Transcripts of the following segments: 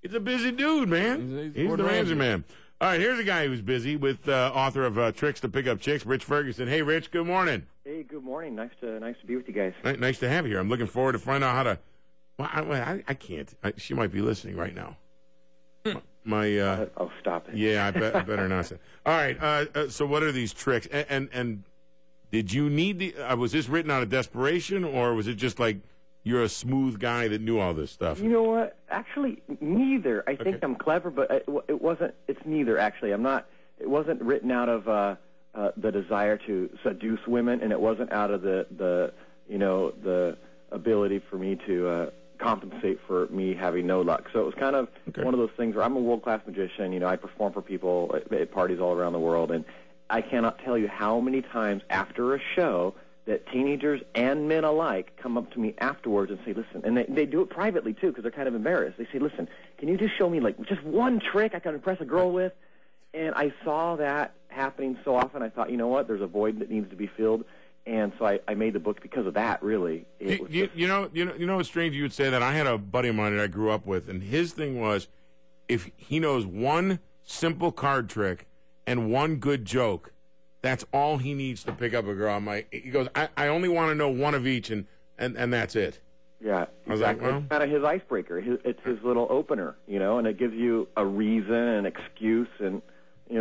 He's a busy dude, man. He's the Ramsey man. All right, here's a guy who's busy with author of Tricks to Pick Up Chicks, Rich Ferguson. Hey, Rich, good morning. Hey, good morning. Nice to be with you guys. Nice to have you here. I'm looking forward to find out how to. Well, I can't. She might be listening right now. Oh, stop it. Yeah, I better not say. All right. So, what are these tricks? And did you need the? Was this written out of desperation, or was it just like you're a smooth guy that knew all this stuff? You know what? Actually, neither. I think I'm clever, but it wasn't. It's neither. Actually, I'm not. It wasn't written out of the desire to seduce women, and it wasn't out of the ability for me to compensate for me having no luck. So it was kind of one of those things where I'm a world-class magician. You know, I perform for people at parties all around the world, and I cannot tell you how many times after a show that teenagers and men alike come up to me afterwards and say, listen, and they do it privately, too, because they're kind of embarrassed. They say, listen, can you just show me, like, just one trick I can impress a girl with? And I saw that happening so often, I thought, you know what, there's a void that needs to be filled. And so I made the book because of that, really. You know, it's strange you would say that. I had a buddy of mine that I grew up with, and his thing was, if he knows one simple card trick and one good joke, that's all he needs to pick up a girl. He goes, I only want to know one of each, and that's it. Yeah, I was like, well, it's kind of his icebreaker. It's his little opener, you know, and it gives you a reason, an excuse, and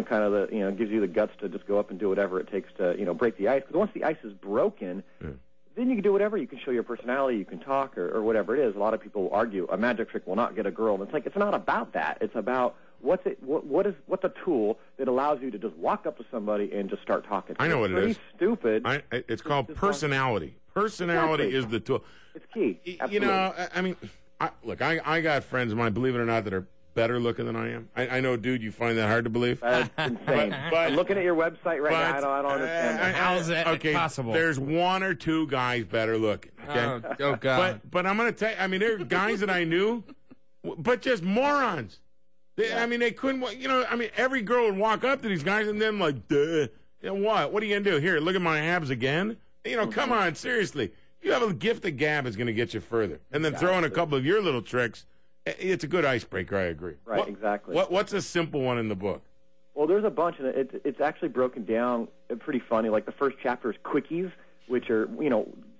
kind of gives you the guts to just go up and do whatever it takes to, break the ice. Because once the ice is broken, then you can do whatever. You can show your personality, you can talk, or whatever it is. A lot of people will argue a magic trick will not get a girl, and it's like it's not about that. It's about what's a tool that allows you to just walk up to somebody and just start talking. I know what it is. Pretty stupid. It's called personality. Personality is the tool. It's key. Absolutely. You know, I mean, look, I got friends of mine, believe it or not, that are better looking than I am. I know, dude, you find that hard to believe. That's insane. I'm looking at your website right now. I don't understand that. How is that possible? There's one or two guys better looking. Okay? Oh God. But I'm going to tell you, I mean, there are guys that I knew, but just morons. They couldn't, every girl would walk up to these guys and then like, duh. What? What are you going to do? Here, look at my abs again? Come on, seriously. You have a gift of gab is going to get you further. And then throw in a couple of your little tricks. It's a good icebreaker, I agree. Right, exactly. What's a simple one in the book? Well, there's a bunch, and it's actually broken down pretty funny. Like the first chapter is quickies, which are,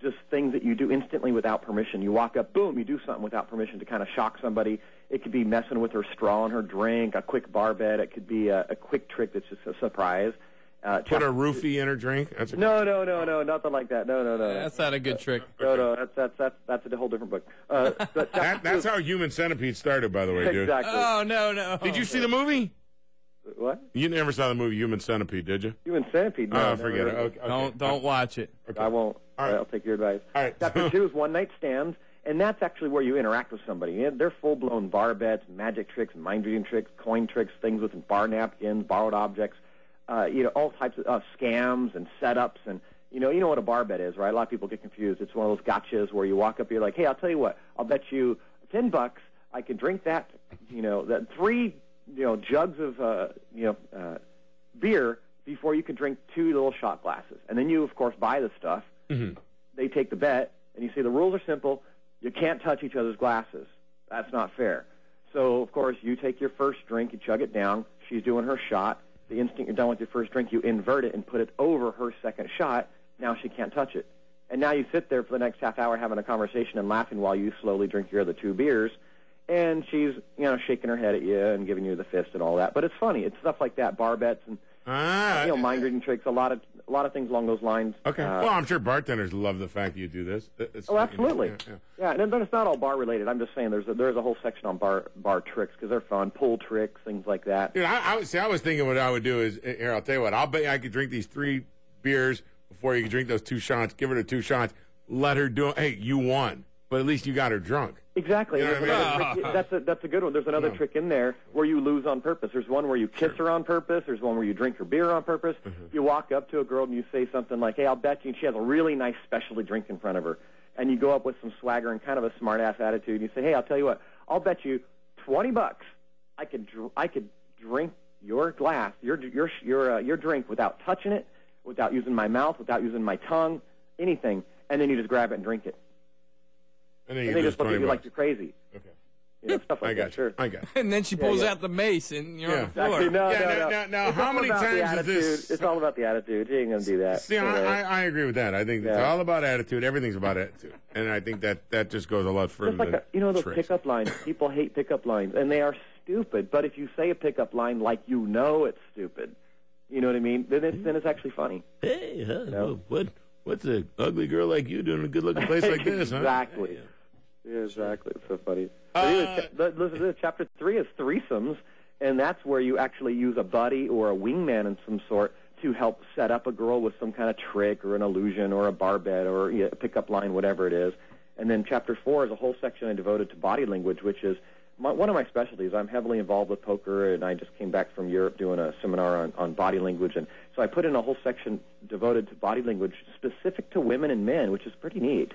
just things that you do instantly without permission. You walk up, boom, you do something without permission to kind of shock somebody. It could be messing with her straw in her drink, a quick bar bet. It could be a quick trick that's just a surprise. Put a roofie in her drink? No, nothing like that. No. That's not a good trick. No, that's a whole different book. That's how Human Centipede started, by the way, dude. Exactly. Oh, no. Did you see the movie? What? You never saw the movie Human Centipede, did you? Human Centipede? No, forget it. Okay. Don't watch it. Okay. I won't. All right, I'll take your advice. All right. Chapter 2 is one night stands, and that's actually where you interact with somebody. They're full-blown bar bets, magic tricks, mind-reading tricks, coin tricks, things with bar napkins, borrowed objects. All types of scams and setups, and you know what a bar bet is, right? A lot of people get confused. It's one of those gotchas where you walk up, you're like, hey, I'll tell you what, I'll bet you $10 I can drink that, that 3, jugs of, beer before you can drink 2 little shot glasses, and then you, of course, buy the stuff. Mm-hmm. They take the bet, and you say the rules are simple. You can't touch each other's glasses. That's not fair. So, of course, you take your first drink, you chug it down. She's doing her shot. The instant you're done with your first drink, you invert it and put it over her second shot. Now she can't touch it. And now you sit there for the next half hour having a conversation and laughing while you slowly drink your other 2 beers. And she's, shaking her head at you and giving you the fist and all that. But it's funny. It's stuff like that, bar bets and, mind-reading tricks, a lot of things along those lines. Okay. Well, I'm sure bartenders love the fact that you do this. Absolutely. Yeah, and it's not all bar-related. I'm just saying there's a whole section on bar tricks because they're fun, pull tricks, things like that. Dude, I was thinking what I would do is, here, I'll tell you what, I'll bet you I could drink these 3 beers before you can drink those 2 shots. Give her the 2 shots. Let her do it. Hey, you won. But at least you got her drunk. Exactly. You know what I mean? That's a good one. There's another trick in there where you lose on purpose. There's one where you kiss her on purpose. There's one where you drink her beer on purpose. Mm-hmm. You walk up to a girl and you say something like, hey, I'll bet you, and she has a really nice specialty drink in front of her. And you go up with some swagger and kind of a smart-ass attitude. And you say, hey, I'll tell you what, I'll bet you $20 I could drink your glass, your drink without touching it, without using my mouth, without using my tongue, anything. And then you just grab it and drink it. And then they just look at you like you're crazy. Okay. stuff like I got that. Sure. I got you. And then she pulls yeah. out the mace, and you're on the floor. Actually, no. Now, It's how all many about the times is attitude. this? It's all about the attitude. She ain't gonna do that. See, I agree with that. I think it's all about attitude. Everything's about attitude, and I think that just goes a lot further. Just like than those tricks. pickup lines. People hate pickup lines, and they are stupid. But if you say a pickup line like it's stupid, you know what I mean? Then it's actually funny. Hey, know? what's a ugly girl like you doing in a good-looking place like this? Huh? Exactly. Yeah, exactly. It's so funny. But anyway, listen to this. Chapter 3 is threesomes, and that's where you actually use a buddy or a wingman of some sort to help set up a girl with some kind of trick or an illusion or a bar bet or a pickup line, whatever it is. And then Chapter 4 is a whole section I devoted to body language, which is one of my specialties. I'm heavily involved with poker, and I just came back from Europe doing a seminar on body language. And so I put in a whole section devoted to body language specific to women and men, which is pretty neat.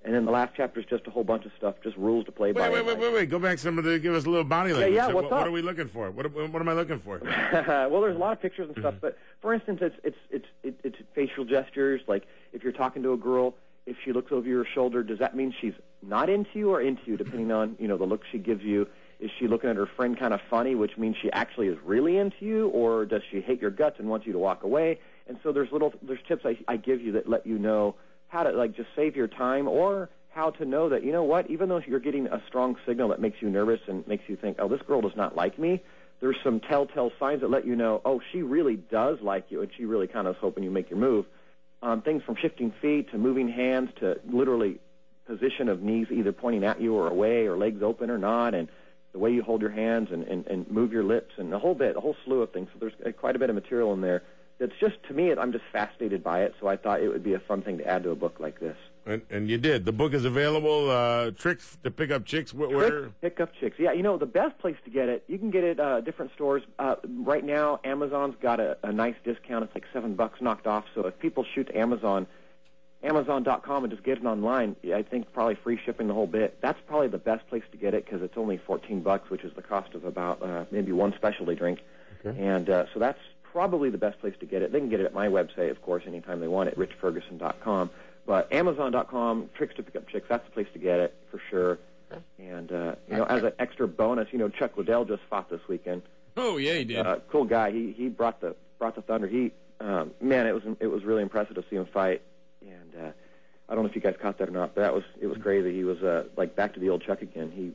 And then the last chapter is just a whole bunch of stuff, just rules to play by. Wait. Go back some of the, give us a little body language. Yeah, So what's up? What are we looking for? What am I looking for? Well, there's a lot of pictures and stuff, but for instance, it's facial gestures. Like if you're talking to a girl, if she looks over your shoulder, does that mean she's not into you or into you, depending on the look she gives you? Is she looking at her friend kind of funny, which means she actually is really into you, or does she hate your guts and wants you to walk away? And so there's tips I give you that let you know how to just save your time, or how to know that, even though you're getting a strong signal that makes you nervous and makes you think, oh, this girl does not like me, there's some telltale signs that let you know, oh, she really does like you, and she really kind of is hoping you make your move. Things from shifting feet to moving hands to literally position of knees either pointing at you or away or legs open or not, and the way you hold your hands and move your lips and a whole slew of things. So there's quite a bit of material in there. It's just, to me, I'm just fascinated by it, so I thought it would be a fun thing to add to a book like this. And you did. The book is available. Tricks to pick up chicks. Where? Pick up chicks. Yeah, the best place to get it, you can get it different stores. Right now, Amazon's got a nice discount. It's like $7 knocked off. So if people shoot to Amazon, Amazon.com, and just get it online, I think probably free shipping the whole bit. That's probably the best place to get it because it's only $14, which is the cost of about maybe one specialty drink. Okay. And so that's probably the best place to get it. They can get it at my website, of course, anytime they want it, richferguson.com. But Amazon.com, Tricks to Pick Up Chicks, that's the place to get it for sure. And, as an extra bonus, Chuck Liddell just fought this weekend. Oh, yeah, he did. Cool guy. He brought the thunder. Man, it was really impressive to see him fight. And I don't know if you guys caught that or not, but it was crazy. He was back to the old Chuck again.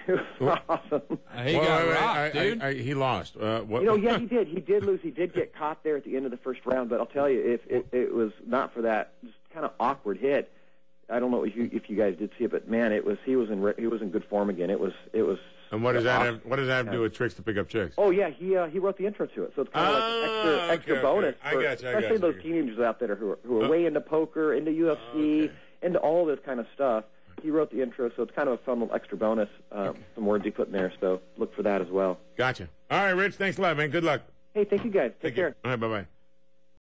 It was awesome. He got rocked, dude. He lost. Yeah, he did. He did lose. He did get caught there at the end of the first round. But I'll tell you, if it was not for that just kind of awkward hit, I don't know if you guys did see it, but man, he was in good form again. It was. And what does that have to do with Tricks to Pick Up Chicks? Oh yeah, he wrote the intro to it, so it's kind of like an extra bonus. I got you. Especially those teenagers out there who are way into poker, into UFC, into all this kind of stuff. He wrote the intro, so it's kind of a fun little extra bonus. Some words he put in there, so look for that as well. Gotcha. All right, Rich. Thanks a lot, man. Good luck. Hey, thank you guys. Take care. All right, bye-bye.